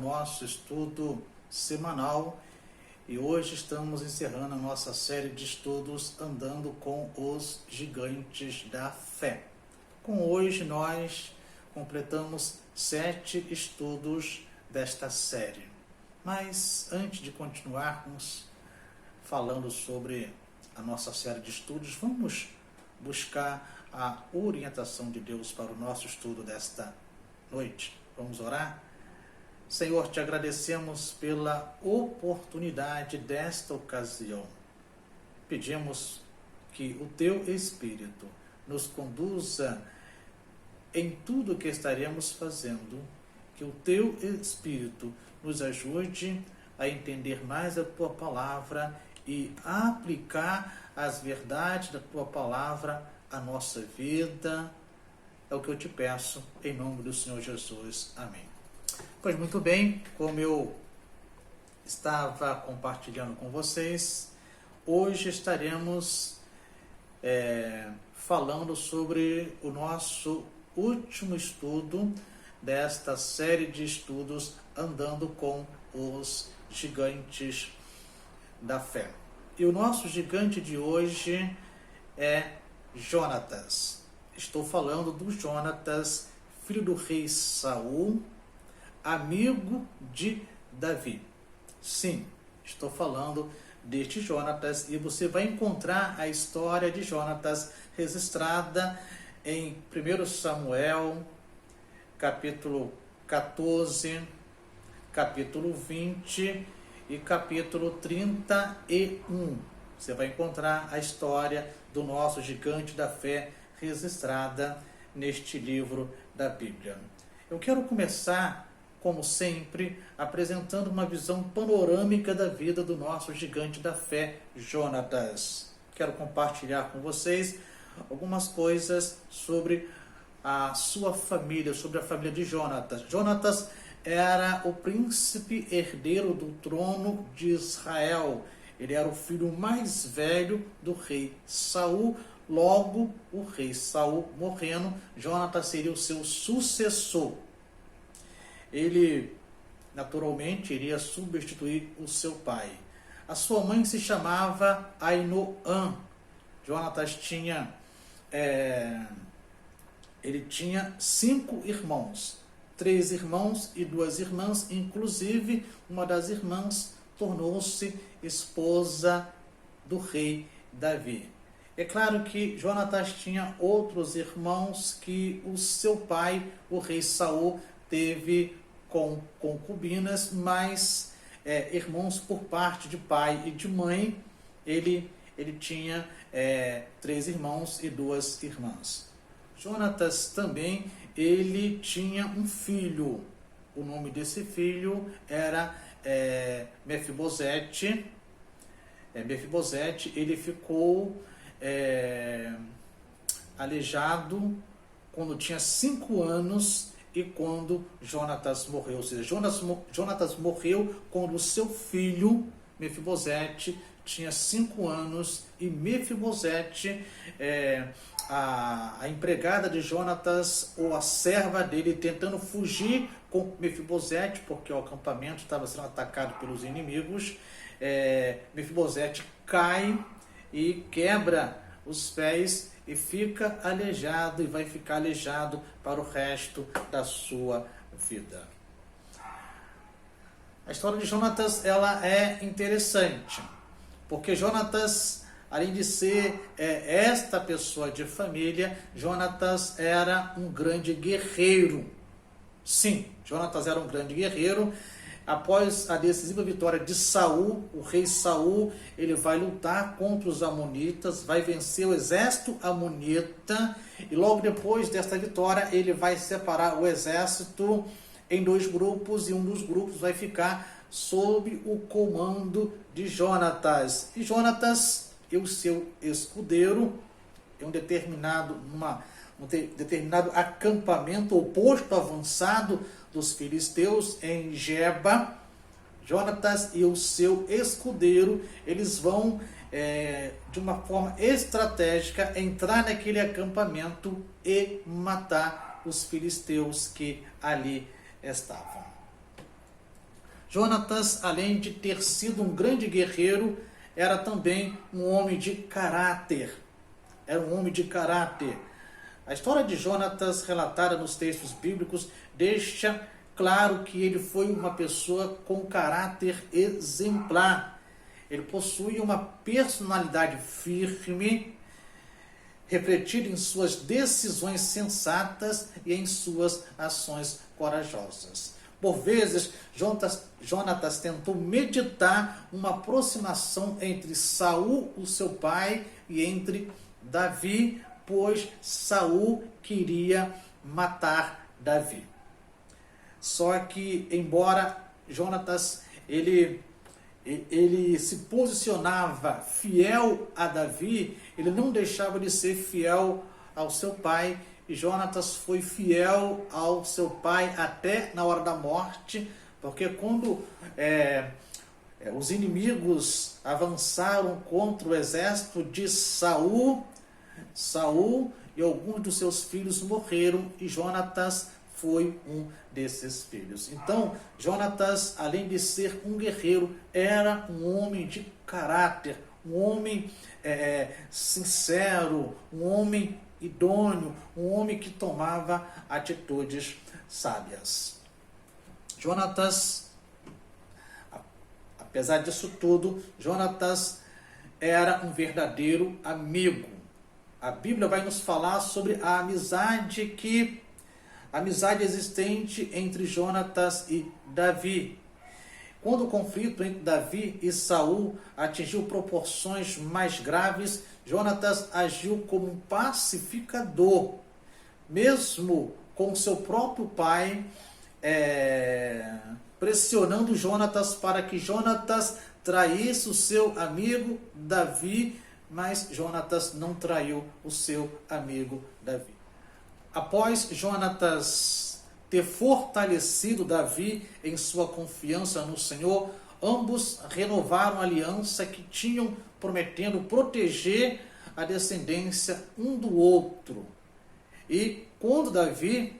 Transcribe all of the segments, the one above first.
nosso estudo semanal e hoje estamos encerrando a nossa série de estudos Andando com os Gigantes da Fé. Com hoje nós completamos 7 estudos desta série. Mas antes de continuarmos falando sobre a nossa série de estudos, vamos buscar a orientação de Deus para o nosso estudo desta noite. Vamos orar? Senhor, te agradecemos pela oportunidade desta ocasião. Pedimos que o teu Espírito nos conduza em tudo o que estaremos fazendo, que o teu Espírito nos ajude a entender mais a tua palavra e aplicar as verdades da tua palavra à nossa vida. É o que eu te peço, em nome do Senhor Jesus. Amém. Pois muito bem, como eu estava compartilhando com vocês, hoje estaremos falando sobre o nosso último estudo desta série de estudos Andando com os Gigantes da Fé. E o nosso gigante de hoje é Jonatas. Estou falando do Jonatas, filho do rei Saul, amigo de Davi. Sim, estou falando deste Jonatas e você vai encontrar a história de Jonatas registrada em 1 Samuel, capítulo 14, capítulo 20 e capítulo 31. Você vai encontrar a história do nosso gigante da fé registrada neste livro da Bíblia. Eu quero começar, como sempre, apresentando uma visão panorâmica da vida do nosso gigante da fé, Jonatas. Quero compartilhar com vocês algumas coisas sobre a sua família, sobre a família de Jonatas. Jonatas era o príncipe herdeiro do trono de Israel. Ele era o filho mais velho do rei Saul. Logo, o rei Saul morrendo, Jonatas seria o seu sucessor. Ele, naturalmente, iria substituir o seu pai. A sua mãe se chamava Ainoã. Jonatas tinha 5 irmãos, 3 irmãos e 2 irmãs, inclusive uma das irmãs tornou-se esposa do rei Davi. É claro que Jonatas tinha outros irmãos que o seu pai, o rei Saul, teve com concubinas, mas irmãos por parte de pai e de mãe, ele tinha 3 irmãos e 2 irmãs. Jonatas também, ele tinha um filho. O nome desse filho era Mefibosete. Mefibosete, ele ficou aleijado quando tinha 5 anos e quando Jonatas morreu. Ou seja, Jonatas morreu quando o seu filho, Mefibosete, tinha 5 anos e Mefibosete, a empregada de Jonatas, ou a serva dele, tentando fugir com Mefibosete, porque o acampamento estava sendo atacado pelos inimigos, Mefibosete cai e quebra os pés e fica aleijado, e vai ficar aleijado para o resto da sua vida. A história de Jonatas, ela é interessante, porque Jonatas, além de ser esta pessoa de família, Jonatas era um grande guerreiro. Sim, Jonatas era um grande guerreiro. Após a decisiva vitória de Saul, o rei Saul, ele vai lutar contra os amonitas, vai vencer o exército amonita, e logo depois desta vitória ele vai separar o exército em 2 grupos, e um dos grupos vai ficar sob o comando de Jonatas. E Jonatas e o seu escudeiro, em um determinado acampamento ou posto avançado dos filisteus em Geba, Jonatas e o seu escudeiro, eles vão de uma forma estratégica entrar naquele acampamento e matar os filisteus que ali estavam. Jonatas, além de ter sido um grande guerreiro, era também um homem de caráter. Era um homem de caráter. A história de Jonatas, relatada nos textos bíblicos, deixa claro que ele foi uma pessoa com caráter exemplar. Ele possui uma personalidade firme, refletida em suas decisões sensatas e em suas ações corajosas. Por vezes, Jonatas tentou meditar uma aproximação entre Saul, o seu pai, e entre Davi, pois Saul queria matar Davi. Só que, embora Jonatas ele se posicionava fiel a Davi, ele não deixava de ser fiel ao seu pai. E Jonatas foi fiel ao seu pai até na hora da morte, porque quando os inimigos avançaram contra o exército de Saul e alguns dos seus filhos morreram, e Jonatas foi um desses filhos. Então, Jonatas, além de ser um guerreiro, era um homem de caráter, um homem sincero, um homem idôneo, um homem que tomava atitudes sábias. Jonatas, apesar disso tudo, Jonatas era um verdadeiro amigo. A Bíblia vai nos falar sobre a amizade existente entre Jonatas e Davi. Quando o conflito entre Davi e Saul atingiu proporções mais graves, Jonatas agiu como um pacificador, mesmo com seu próprio pai pressionando Jonatas para que Jonatas traísse o seu amigo Davi, mas Jonatas não traiu o seu amigo Davi. Após Jonatas ter fortalecido Davi em sua confiança no Senhor, ambos renovaram a aliança que tinham, prometendo proteger a descendência um do outro. E quando Davi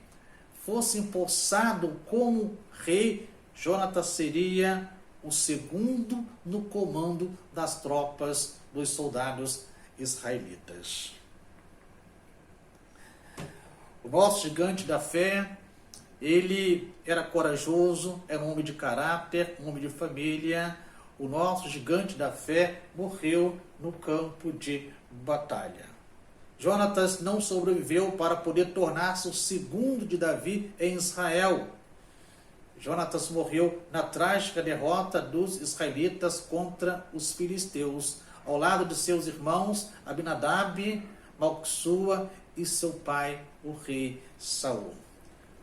fosse empossado como rei, Jonatas seria o segundo no comando das tropas dos soldados israelitas. O nosso gigante da fé, ele era corajoso, era um homem de caráter, um homem de família. O nosso gigante da fé morreu no campo de batalha. Jonatas não sobreviveu para poder tornar-se o segundo de Davi em Israel. Jonatas morreu na trágica derrota dos israelitas contra os filisteus, ao lado de seus irmãos Abinadab, Malquissua e seu pai, o rei Saul.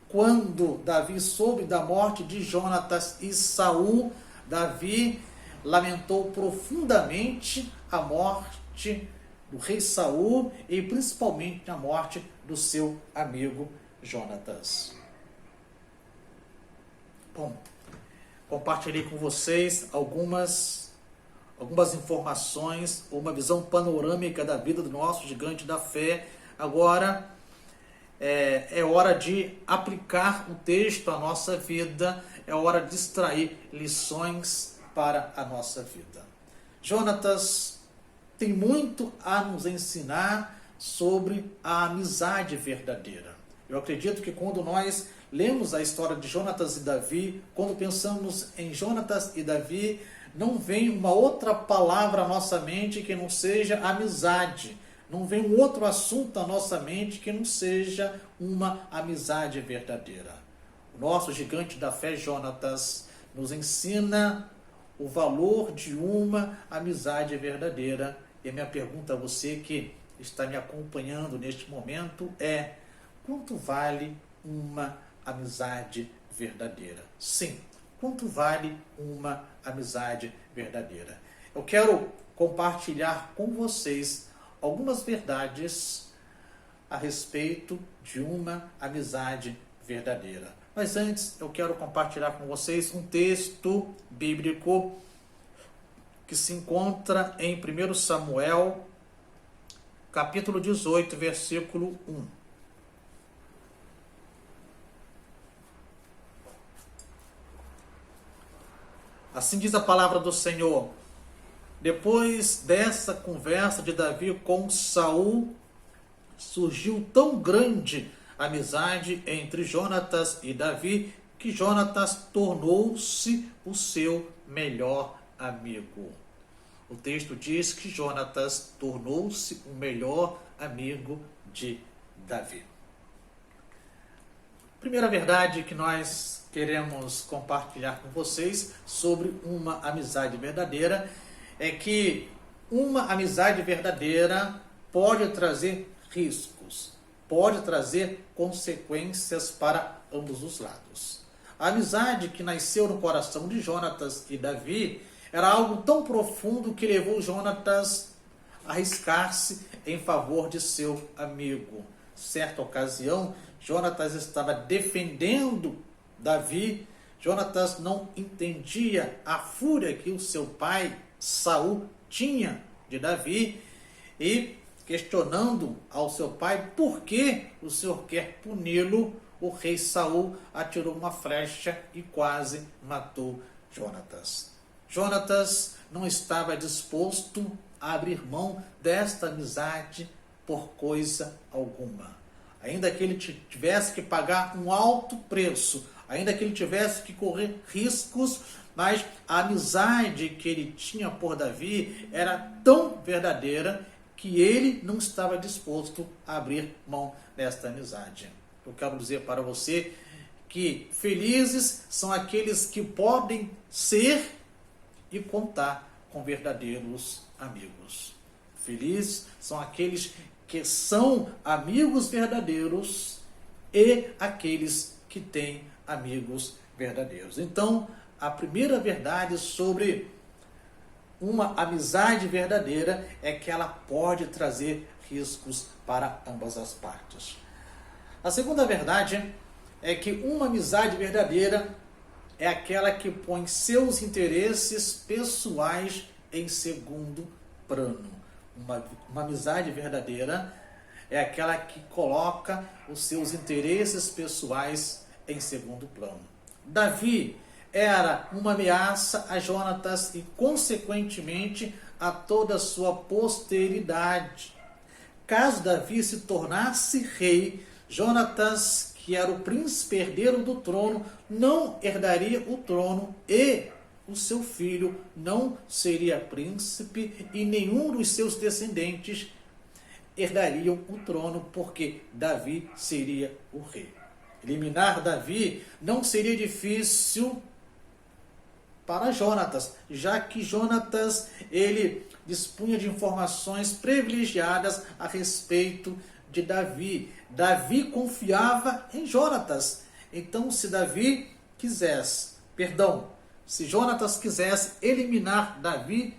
Quando Davi soube da morte de Jonatas e Saul, Davi lamentou profundamente a morte do rei Saul e principalmente a morte do seu amigo Jonatas. Bom, compartilhei com vocês algumas informações, uma visão panorâmica da vida do nosso gigante da fé. Agora é hora de aplicar o texto à nossa vida, é hora de extrair lições para a nossa vida. Jonatas tem muito a nos ensinar sobre a amizade verdadeira. Eu acredito que quando nós lemos a história de Jonatas e Davi, quando pensamos em Jonatas e Davi, não vem uma outra palavra à nossa mente que não seja amizade. Não vem um outro assunto à nossa mente que não seja uma amizade verdadeira. O nosso gigante da fé, Jonatas, nos ensina o valor de uma amizade verdadeira. E a minha pergunta a você que está me acompanhando neste momento é: quanto vale uma amizade verdadeira? Sim, quanto vale uma amizade verdadeira? Eu quero compartilhar com vocês algumas verdades a respeito de uma amizade verdadeira. Mas antes, eu quero compartilhar com vocês um texto bíblico que se encontra em 1 Samuel, capítulo 18, versículo 1. Assim diz a palavra do Senhor. Depois dessa conversa de Davi com Saul, surgiu tão grande amizade entre Jonatas e Davi que Jonatas tornou-se o seu melhor amigo. O texto diz que Jonatas tornou-se o melhor amigo de Davi. Primeira verdade que nós queremos compartilhar com vocês sobre uma amizade verdadeira é que uma amizade verdadeira pode trazer riscos, pode trazer consequências para ambos os lados. A amizade que nasceu no coração de Jonatas e Davi era algo tão profundo que levou Jonatas a arriscar-se em favor de seu amigo. Certa ocasião, Jonatas estava defendendo Davi. Jonatas não entendia a fúria que o seu pai, Saul, tinha de Davi e, questionando ao seu pai por que o Senhor quer puni-lo, o rei Saul atirou uma flecha e quase matou Jonatas. Jonatas não estava disposto a abrir mão desta amizade por coisa alguma. Ainda que ele tivesse que pagar um alto preço, ainda que ele tivesse que correr riscos, mas a amizade que ele tinha por Davi era tão verdadeira que ele não estava disposto a abrir mão desta amizade. Eu quero dizer para você que felizes são aqueles que podem ser e contar com verdadeiros amigos. Felizes são aqueles que são amigos verdadeiros e aqueles que têm amigos verdadeiros. Então, a primeira verdade sobre uma amizade verdadeira é que ela pode trazer riscos para ambas as partes. A segunda verdade é que uma amizade verdadeira é aquela que põe seus interesses pessoais em segundo plano. Uma amizade verdadeira é aquela que coloca os seus interesses pessoais em segundo plano. Davi era uma ameaça a Jonatas e, consequentemente, a toda a sua posteridade. Caso Davi se tornasse rei, Jonatas, que era o príncipe herdeiro do trono, não herdaria o trono e o seu filho não seria príncipe e nenhum dos seus descendentes herdariam o trono, porque Davi seria o rei. Eliminar Davi não seria difícil para Jonatas, já que Jonatas ele dispunha de informações privilegiadas a respeito de Davi. Davi confiava em Jonatas. Então, se Jonatas quisesse eliminar Davi,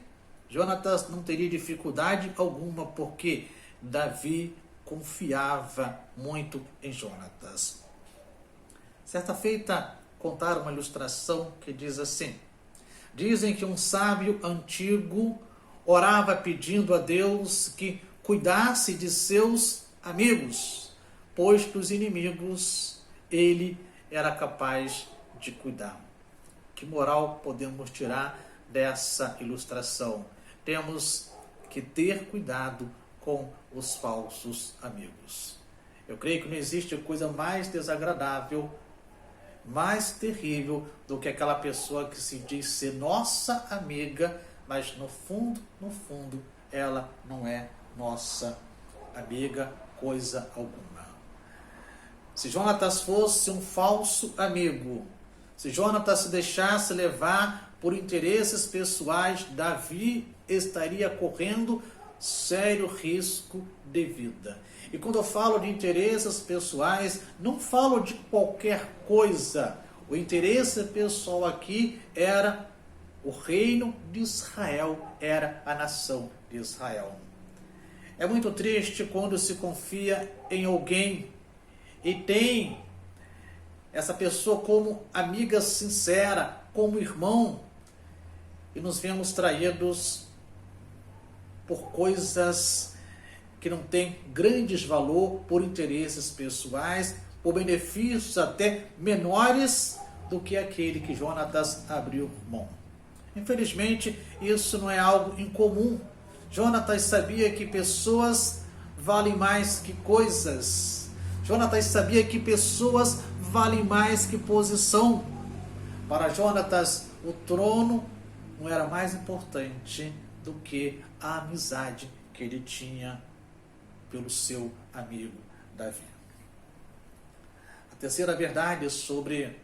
Jonatas não teria dificuldade alguma, porque Davi confiava muito em Jonatas. Certa feita, contaram uma ilustração que diz assim: dizem que um sábio antigo orava pedindo a Deus que cuidasse de seus amigos, pois dos inimigos ele era capaz de cuidar. Que moral podemos tirar dessa ilustração? Temos que ter cuidado com os falsos amigos. Eu creio que não existe coisa mais desagradável, mais terrível do que aquela pessoa que se diz ser nossa amiga, mas no fundo, ela não é nossa amiga coisa alguma. Se Jonatas fosse um falso amigo, se Jonatas se deixasse levar por interesses pessoais, Davi estaria correndo sério risco de vida. E quando eu falo de interesses pessoais, não falo de qualquer coisa. O interesse pessoal aqui era o reino de Israel, era a nação de Israel. É muito triste quando se confia em alguém e tem essa pessoa como amiga sincera, como irmão, e nos vemos traídos por coisas que não têm grandes valor, por interesses pessoais, por benefícios até menores do que aquele que Jonatas abriu mão. Infelizmente, isso não é algo incomum. Jonatas sabia que pessoas valem mais que coisas. Jonatas sabia que pessoas valem mais que posição. Para Jonatas, o trono não era mais importante do que a amizade que ele tinha pelo seu amigo Davi. A terceira verdade sobre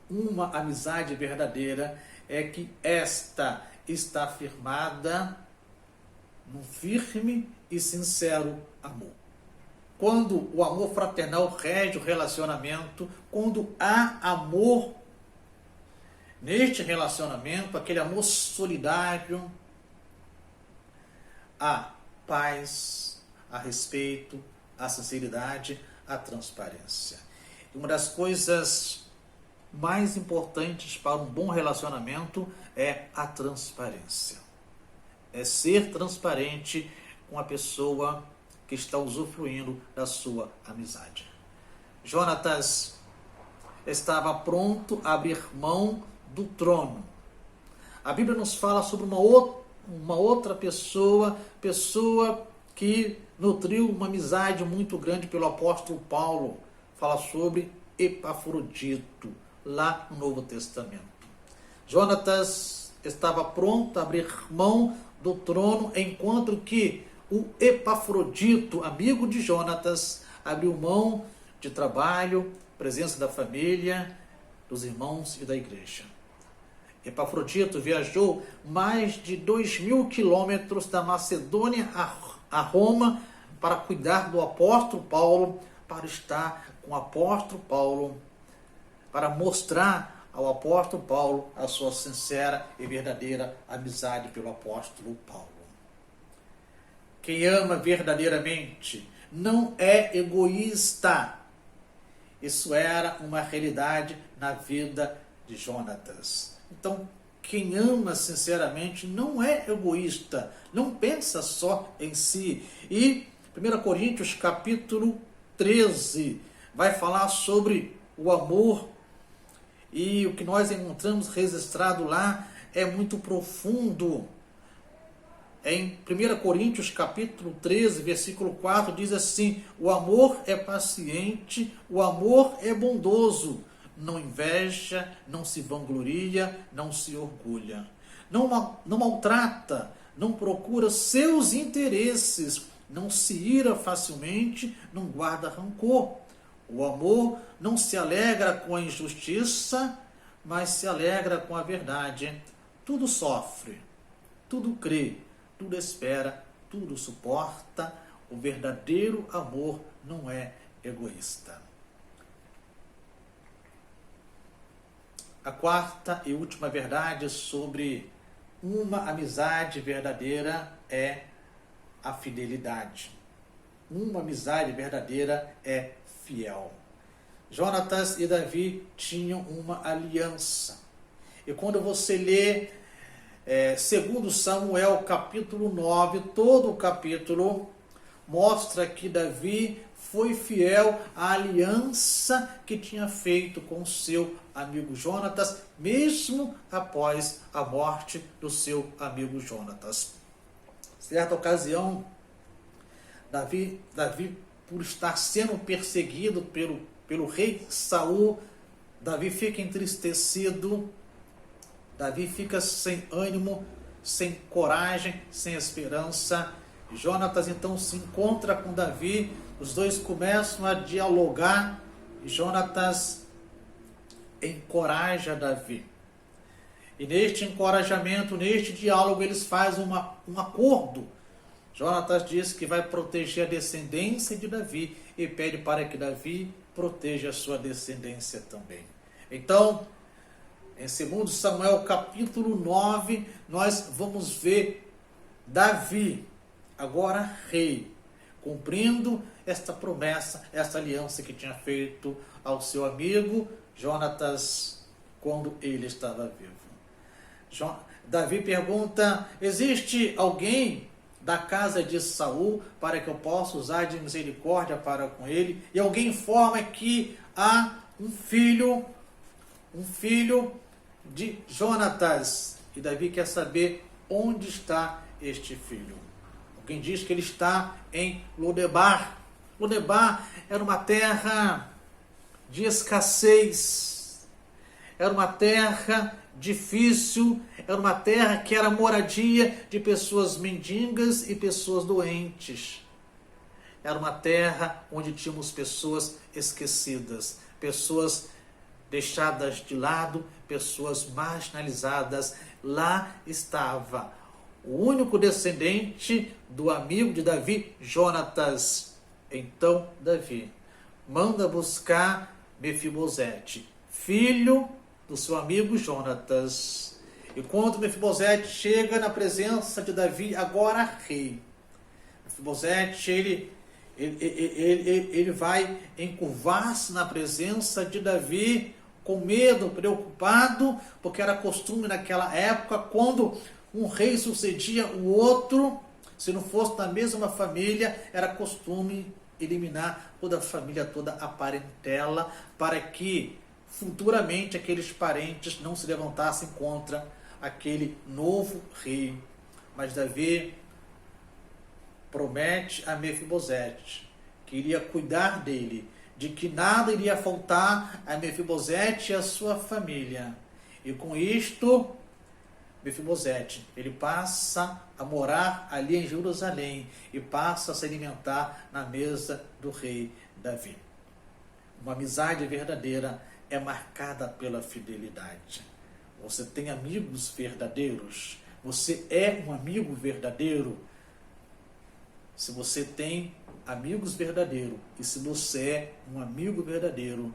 uma amizade verdadeira é que esta está firmada num firme e sincero amor. Quando o amor fraternal rege o relacionamento, quando há amor neste relacionamento, aquele amor solidário, há paz, há respeito, há sinceridade, há transparência. E uma das coisas mais importantes para um bom relacionamento é a transparência. É ser transparente com a pessoa que está usufruindo da sua amizade. Jonatas estava pronto a abrir mão do trono. A Bíblia nos fala sobre uma outra pessoa que nutriu uma amizade muito grande pelo apóstolo Paulo. Fala sobre Epafrodito, lá no Novo Testamento. Jonatas estava pronto a abrir mão do trono, enquanto que o Epafrodito, amigo de Jonatas, abriu mão de trabalho, presença da família, dos irmãos e da igreja. Epafrodito viajou mais de 2.000 quilômetros da Macedônia a Roma para cuidar do apóstolo Paulo, para estar com o apóstolo Paulo, para mostrar ao apóstolo Paulo a sua sincera e verdadeira amizade pelo apóstolo Paulo. Quem ama verdadeiramente não é egoísta. Isso era uma realidade na vida de Jonatas. Então, quem ama sinceramente não é egoísta, não pensa só em si. E 1 Coríntios capítulo 13 vai falar sobre o amor, e o que nós encontramos registrado lá é muito profundo. Em 1 Coríntios capítulo 13, versículo 4, diz assim: o amor é paciente, o amor é bondoso, não inveja, não se vangloria, não se orgulha, não maltrata, não procura seus interesses, não se ira facilmente, não guarda rancor. O amor não se alegra com a injustiça, mas se alegra com a verdade. Tudo sofre, tudo crê, tudo espera, tudo suporta. O verdadeiro amor não é egoísta. A quarta e última verdade sobre uma amizade verdadeira é a fidelidade. Uma amizade verdadeira é fiel. Jonatas e Davi tinham uma aliança. E quando você lê 2 Samuel capítulo 9, todo o capítulo mostra que Davi foi fiel à aliança que tinha feito com seu amigo Jonatas, mesmo após a morte do seu amigo Jonatas. Certa ocasião, Davi, por estar sendo perseguido pelo rei Saul, Davi fica entristecido, Davi fica sem ânimo, sem coragem, sem esperança. Jonatas então se encontra com Davi, os dois começam a dialogar, e Jonatas encoraja Davi. E neste encorajamento, neste diálogo, eles fazem um acordo. Jonatas diz que vai proteger a descendência de Davi e pede para que Davi proteja a sua descendência também. Então, em 2 Samuel capítulo 9, nós vamos ver Davi, agora rei, cumprindo esta promessa, esta aliança que tinha feito ao seu amigo Jonatas quando ele estava vivo. Davi pergunta: existe alguém da casa de Saul para que eu possa usar de misericórdia para com ele? E alguém informa que há um filho de Jonatas. E Davi quer saber onde está este filho. Alguém diz que ele está em Lodebar. Lodebar era uma terra de escassez, era uma terra difícil, era uma terra que era moradia de pessoas mendigas e pessoas doentes. Era uma terra onde tínhamos pessoas esquecidas, pessoas deixadas de lado, pessoas marginalizadas. Lá estava o único descendente do amigo de Davi, Jonatas. Então Davi manda buscar Mefibosete, filho do seu amigo Jonatas. E quando Mefibosete chega na presença de Davi, agora rei, Mefibosete, ele vai encurvar-se na presença de Davi com medo, preocupado, porque era costume naquela época, quando um rei sucedia o outro, se não fosse da mesma família, era costume eliminar toda a família, toda a parentela, para que futuramente aqueles parentes não se levantassem contra aquele novo rei. Mas Davi promete a Mefibosete que iria cuidar dele, de que nada iria faltar a Mefibosete e a sua família. E com isto, Mefibosete, ele passa a morar ali em Jerusalém e passa a se alimentar na mesa do rei Davi. Uma amizade verdadeira é marcada pela fidelidade. Você tem amigos verdadeiros? Você é um amigo verdadeiro? Se você tem amigos verdadeiros e se você é um amigo verdadeiro,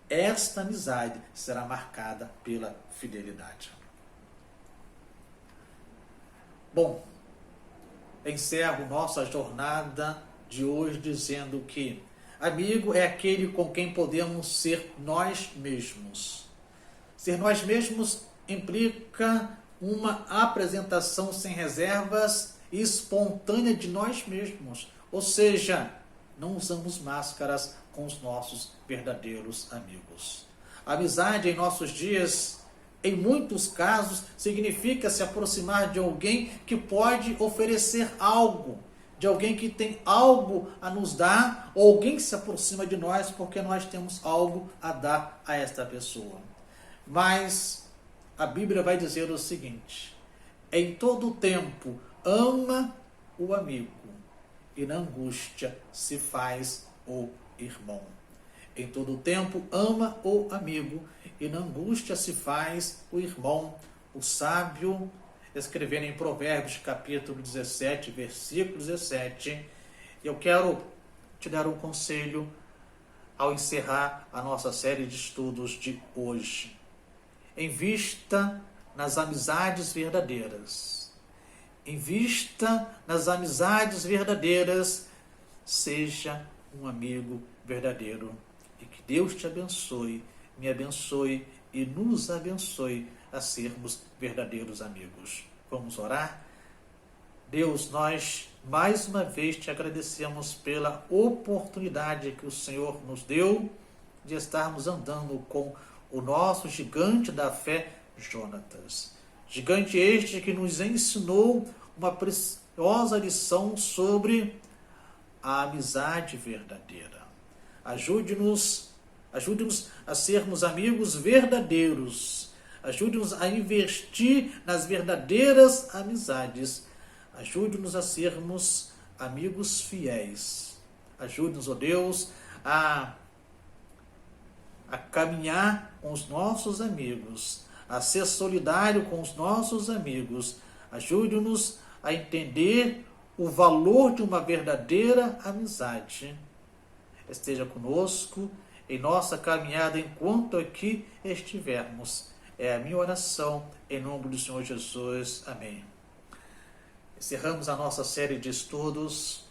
esta amizade será marcada pela fidelidade. Bom, encerro nossa jornada de hoje dizendo que amigo é aquele com quem podemos ser nós mesmos. Ser nós mesmos implica uma apresentação sem reservas e espontânea de nós mesmos. Ou seja, não usamos máscaras com os nossos verdadeiros amigos. A amizade em nossos dias, em muitos casos, significa se aproximar de alguém que pode oferecer algo, de alguém que tem algo a nos dar, ou alguém que se aproxima de nós porque nós temos algo a dar a esta pessoa. Mas a Bíblia vai dizer o seguinte: em todo tempo ama o amigo, e na angústia se faz o irmão. Em todo tempo ama o amigo, e na angústia se faz o irmão. O sábio, escrevendo em Provérbios capítulo 17, versículo 17, eu quero te dar um conselho ao encerrar a nossa série de estudos de hoje. Invista nas amizades verdadeiras. Invista nas amizades verdadeiras. Seja um amigo verdadeiro. E que Deus te abençoe, me abençoe e nos abençoe a sermos verdadeiros amigos. Vamos orar? Deus, nós mais uma vez te agradecemos pela oportunidade que o Senhor nos deu de estarmos andando com o nosso gigante da fé, Jonatas. Gigante este que nos ensinou uma preciosa lição sobre a amizade verdadeira. Ajude-nos a sermos amigos verdadeiros. Ajude-nos a investir nas verdadeiras amizades. Ajude-nos a sermos amigos fiéis. Ajude-nos, ó Deus, a caminhar com os nossos amigos, a ser solidário com os nossos amigos. Ajude-nos a entender o valor de uma verdadeira amizade. Esteja conosco em nossa caminhada enquanto aqui estivermos. É a minha oração em nome do Senhor Jesus. Amém. Encerramos a nossa série de estudos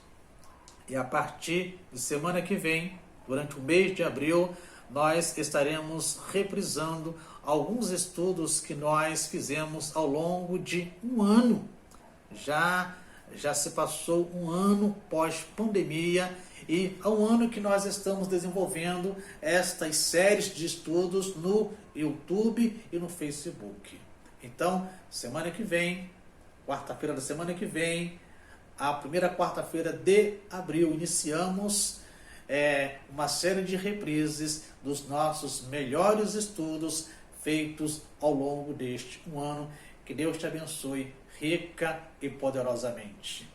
e a partir de semana que vem, durante o mês de abril, nós estaremos reprisando alguns estudos que nós fizemos ao longo de um ano. Já se passou um ano pós-pandemia E há um ano que nós estamos desenvolvendo estas séries de estudos no YouTube e no Facebook. Então, semana que vem, quarta-feira da semana que vem, a primeira quarta-feira de abril, iniciamos uma série de reprises dos nossos melhores estudos feitos ao longo deste um ano. Que Deus te abençoe rica e poderosamente.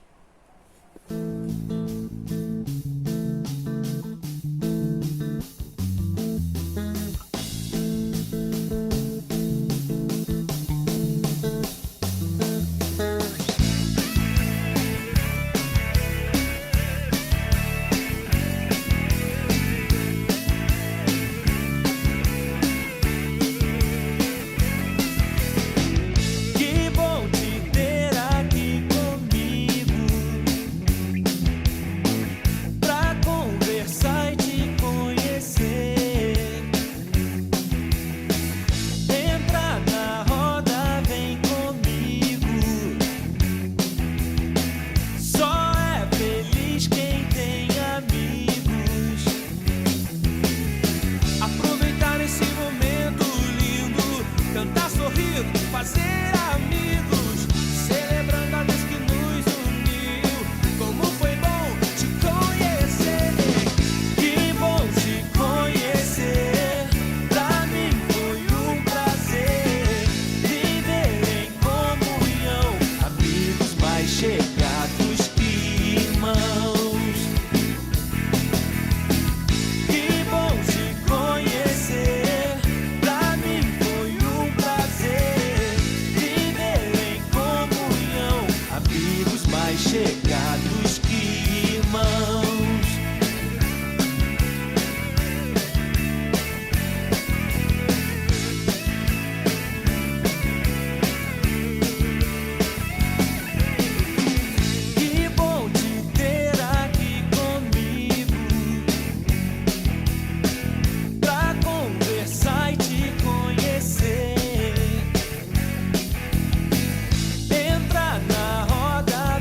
Fazer amigos, celebrando a vez que nos uniu. Como foi bom te conhecer, que bom te conhecer. Pra mim foi um prazer viver em comunhão, amigos mais chegados que irmãos. Que bom te conhecer. Chegados que irmãos. Que bom te ter aqui comigo, pra conversar e te conhecer. Entra na roda,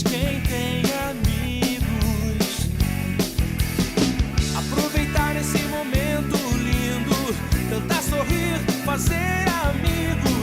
quem tem amigos. Aproveitar esse momento lindo, cantar, sorrir, fazer amigos.